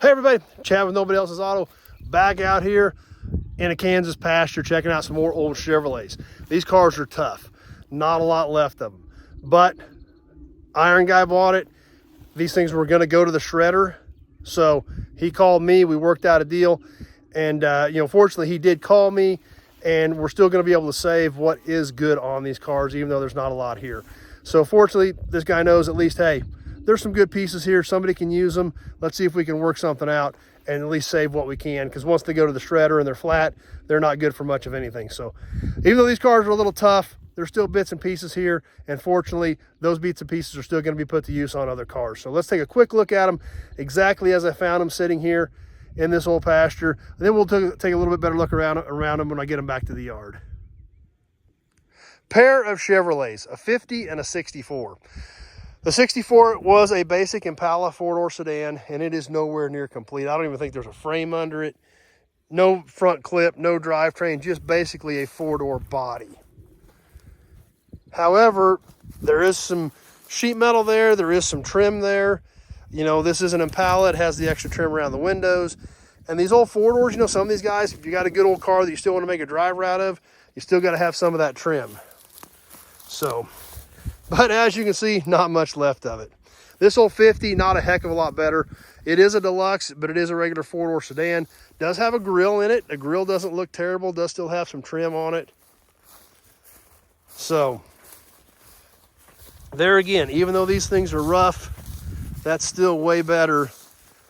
Hey everybody, Chad with Nobody Else's Auto, back out here in a Kansas pasture checking out some more old Chevrolets. These cars are tough, not a lot left of them, but Iron Guy bought it. These things were going to go to the shredder, so he called me, we worked out a deal, and fortunately he did call me, and we're still going to be able to save what is good on these cars, even though there's not a lot here. So fortunately, this guy knows at least, hey, there's some good pieces here. Somebody can use them. Let's see if we can work something out and at least save what we can, because once they go to the shredder and they're flat, they're not good for much of anything. So even though these cars are a little tough, there's still bits and pieces here, and fortunately those bits and pieces are still going to be put to use on other cars. So let's take a quick look at them exactly as I found them sitting here in this old pasture, and then we'll take a little bit better look around them when I get them back to the yard. Pair of Chevrolets, a 50 and a 64. The 64 was a basic Impala four-door sedan, and it is nowhere near complete. I don't even think there's a frame under it. No front clip, no drivetrain, just basically a four-door body. However, there is some sheet metal there. There is some trim there. You know, this is an Impala. It has the extra trim around the windows. And these old four-doors, you know, some of these guys, if you got a good old car that you still want to make a driver out of, you still got to have some of that trim. So, but as you can see, not much left of it. This old 50, not a heck of a lot better. It is a deluxe, but it is a regular four-door sedan. Does have a grill in it. The grill doesn't look terrible. Does still have some trim on it. So, there again, even though these things are rough, that's still way better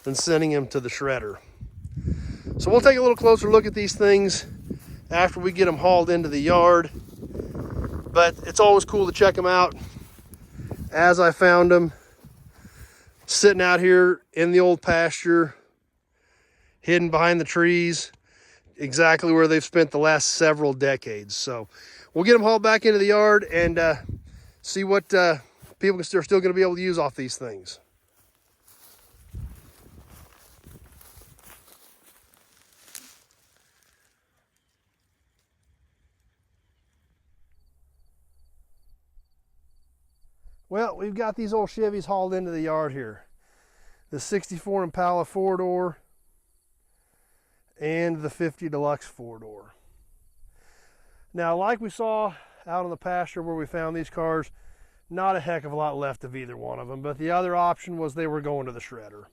than sending them to the shredder. So we'll take a little closer look at these things after we get them hauled into the yard. But it's always cool to check them out as I found them, sitting out here in the old pasture, hidden behind the trees, exactly where they've spent the last several decades. So we'll get them hauled back into the yard and see what people are still going to be able to use off these things. Well, we've got these old Chevys hauled into the yard here. The 64 Impala four-door and the 50 Deluxe four-door. Now, like we saw out on the pasture where we found these cars, not a heck of a lot left of either one of them, but the other option was they were going to the shredder.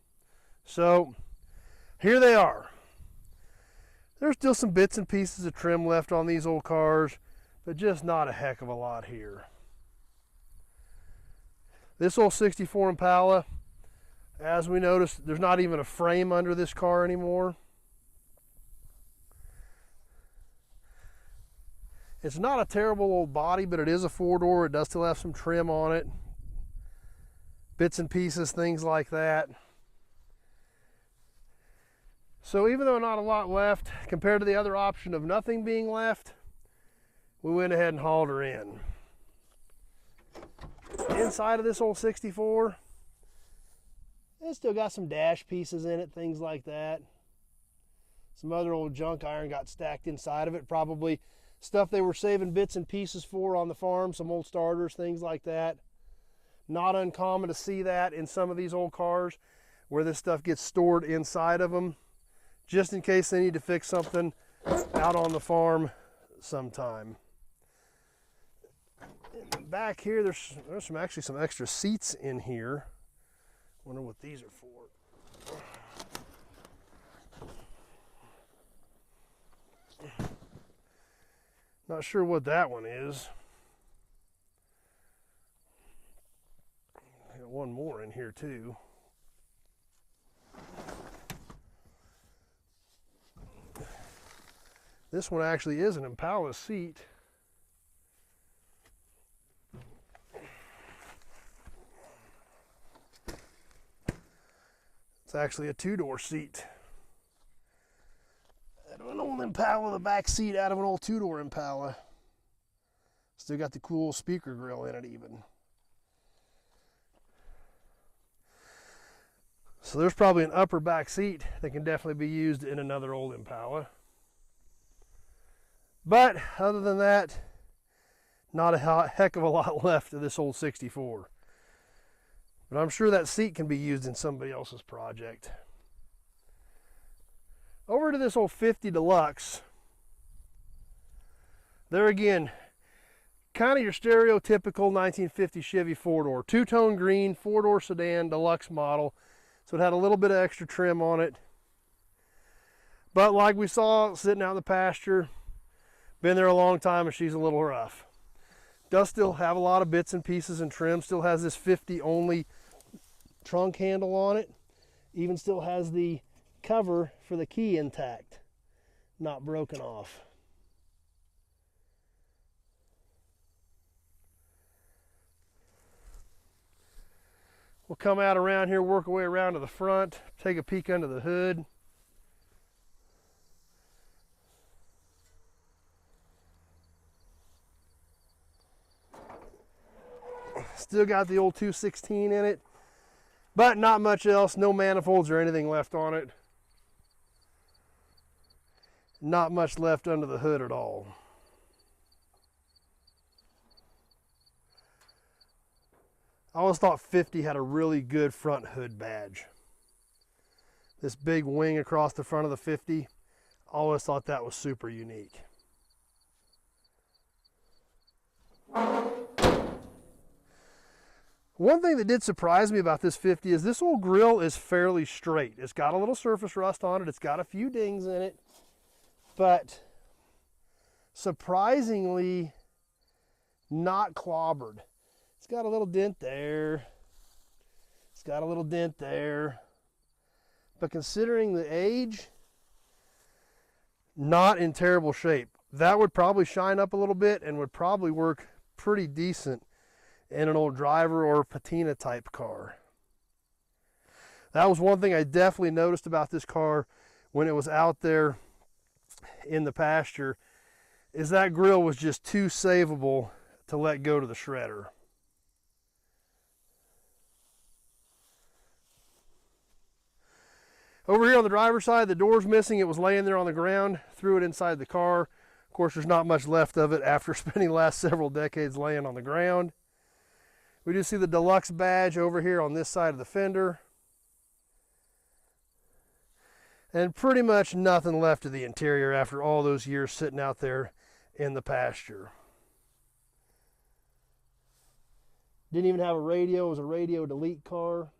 So, here they are. There's still some bits and pieces of trim left on these old cars, but just not a heck of a lot here. This old 64 Impala, as we noticed, there's not even a frame under this car anymore. It's not a terrible old body, but it is a four-door. It does still have some trim on it. Bits and pieces, things like that. So even though not a lot left, compared to the other option of nothing being left, we went ahead and hauled her in. Inside of this old 64, it's still got some dash pieces in it, things like that. Some other old junk iron got stacked inside of it, probably stuff they were saving bits and pieces for on the farm, some old starters, things like that. Not uncommon to see that in some of these old cars where this stuff gets stored inside of them, just in case they need to fix something out on the farm sometime. Back here, there's actually some extra seats in here. Wonder what these are for. Not sure what that one is. Got one more in here too. This one actually is an Impala seat. It's actually a two-door seat. An old Impala, the back seat out of an old two-door Impala. Still got the cool speaker grill in it even. So there's probably an upper back seat that can definitely be used in another old Impala. But other than that, not a heck of a lot left of this old 64. But I'm sure that seat can be used in somebody else's project. over to this old 50 Deluxe, there again, kind of your stereotypical 1950 Chevy four-door. Two-tone green, four-door sedan, deluxe model. So it had a little bit of extra trim on it. But like we saw sitting out in the pasture, been there a long time and she's a little rough. Does still have a lot of bits and pieces and trim. Still has this 50 only trunk handle on it. Even still has the cover for the key intact, not broken off. We'll come out around here, work our way around to the front, take a peek under the hood. Still got the old 216 in it, but not much else. No manifolds or anything left on it. Not much left under the hood at all. I always thought 50 had a really good front hood badge. This big wing across the front of the 50, I always thought that was super unique. One thing that did surprise me about this 50 is this old grill is fairly straight. It's got a little surface rust on it. It's got a few dings in it, but surprisingly not clobbered. It's got a little dent there. It's got a little dent there. But considering the age, not in terrible shape. That would probably shine up a little bit and would probably work pretty decent in an old driver or patina type car. That was one thing I definitely noticed about this car when it was out there in the pasture, is that grill was just too savable to let go to the shredder. Over here on the driver's side, the door's missing. It was laying there on the ground. Threw it inside the car. Of course, there's not much left of it after spending the last several decades laying on the ground. We do see the Deluxe badge over here on this side of the fender. And pretty much nothing left of the interior after all those years sitting out there in the pasture. Didn't even have a radio. It was a radio delete car.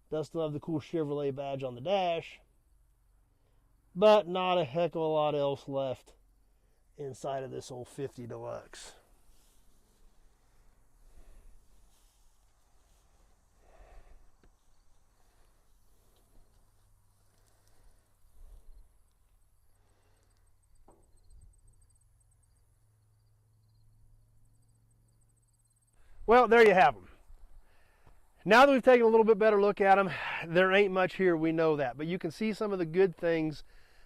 Does still have the cool Chevrolet badge on the dash. But not a heck of a lot else left inside of this old 50 Deluxe. Well, there you have them. Now that we've taken a little bit better look at them, there ain't much here, we know that. But you can see some of the good things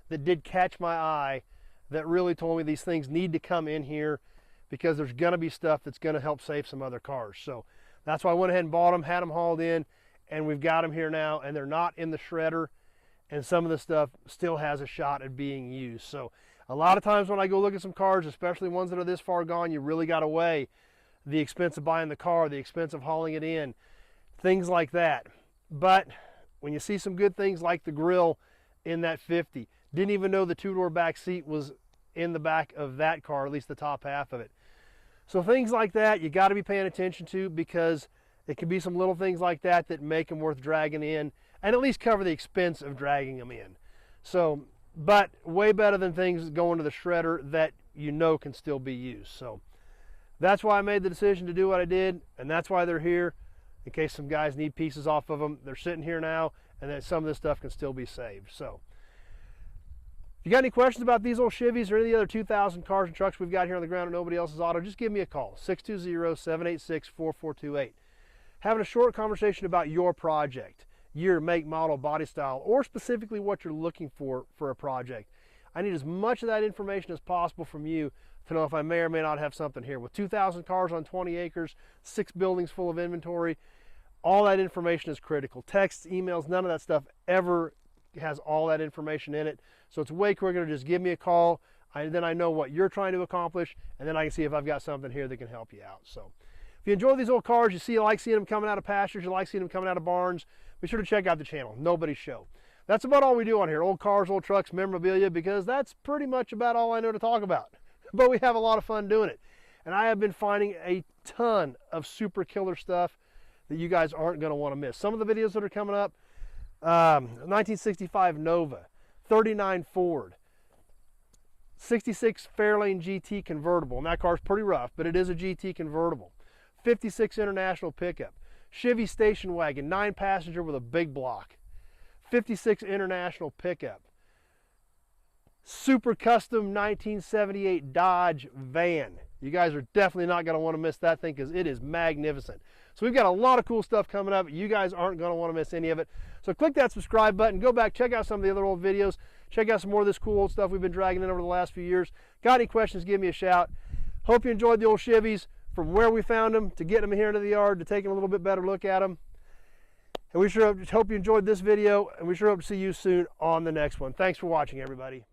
that did catch my eye that really told me these things need to come in here because there's going to be stuff that's going to help save some other cars. So that's why I went ahead and bought them, had them hauled in, and we've got them here now, and they're not in the shredder, and some of the stuff still has a shot at being used. So a lot of times when I go look at some cars, especially ones that are this far gone, you really got to weigh the expense of buying the car, the expense of hauling it in, things like that. But when you see some good things like the grill in that 50, didn't even know the two-door back seat was in the back of that car, at least the top half of it. So things like that you got to be paying attention to, because it could be some little things like that that make them worth dragging in and at least cover the expense of dragging them in. So, but way better than things going to the shredder that you know can still be used. So that's why I made the decision to do what I did, and that's why they're here, in case some guys need pieces off of them. They're sitting here now, and then some of this stuff can still be saved. So if you got any questions about these old Chevys or any of the other 2000 cars and trucks we've got here on the ground at Nobody Else's Auto, just give me a call, 620-786-4428. Having a short conversation about your project, year, make, model, body style, or specifically what you're looking for a project. I need as much of that information as possible from you to know if I may or may not have something here. With 2,000 cars on 20 acres, 6 buildings full of inventory, all that information is critical. Texts, emails, none of that stuff ever has all that information in it. So it's way quicker to just give me a call. Then I know what you're trying to accomplish, and then I can see if I've got something here that can help you out. So if you enjoy these old cars, you like seeing them coming out of pastures, you like seeing them coming out of barns, be sure to check out the channel, Nobody's Show. That's about all we do on here. Old cars, old trucks, memorabilia, because that's pretty much about all I know to talk about. But we have a lot of fun doing it. And I have been finding a ton of super killer stuff that you guys aren't going to want to miss. Some of the videos that are coming up, 1965 Nova, 39 Ford, 66 Fairlane GT convertible, and that car's pretty rough, but it is a GT convertible. 56 International pickup, Chevy station wagon, 9-passenger with a big block. 56 International pickup, super custom 1978 Dodge van. You guys are definitely not going to want to miss that thing because it is magnificent. So we've got a lot of cool stuff coming up. You guys aren't going to want to miss any of it. So click that subscribe button. Go back, check out some of the other old videos. Check out some more of this cool old stuff we've been dragging in over the last few years. Got any questions, give me a shout. Hope you enjoyed the old Chevys, from where we found them to getting them here into the yard to taking a little bit better look at them. And we sure hope you enjoyed this video, and we sure hope to see you soon on the next one. Thanks for watching, everybody.